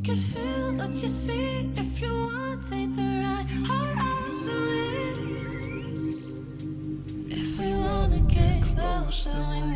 can feel what you see if you want. Take the ride, hard out to it. If we wanna get closer, we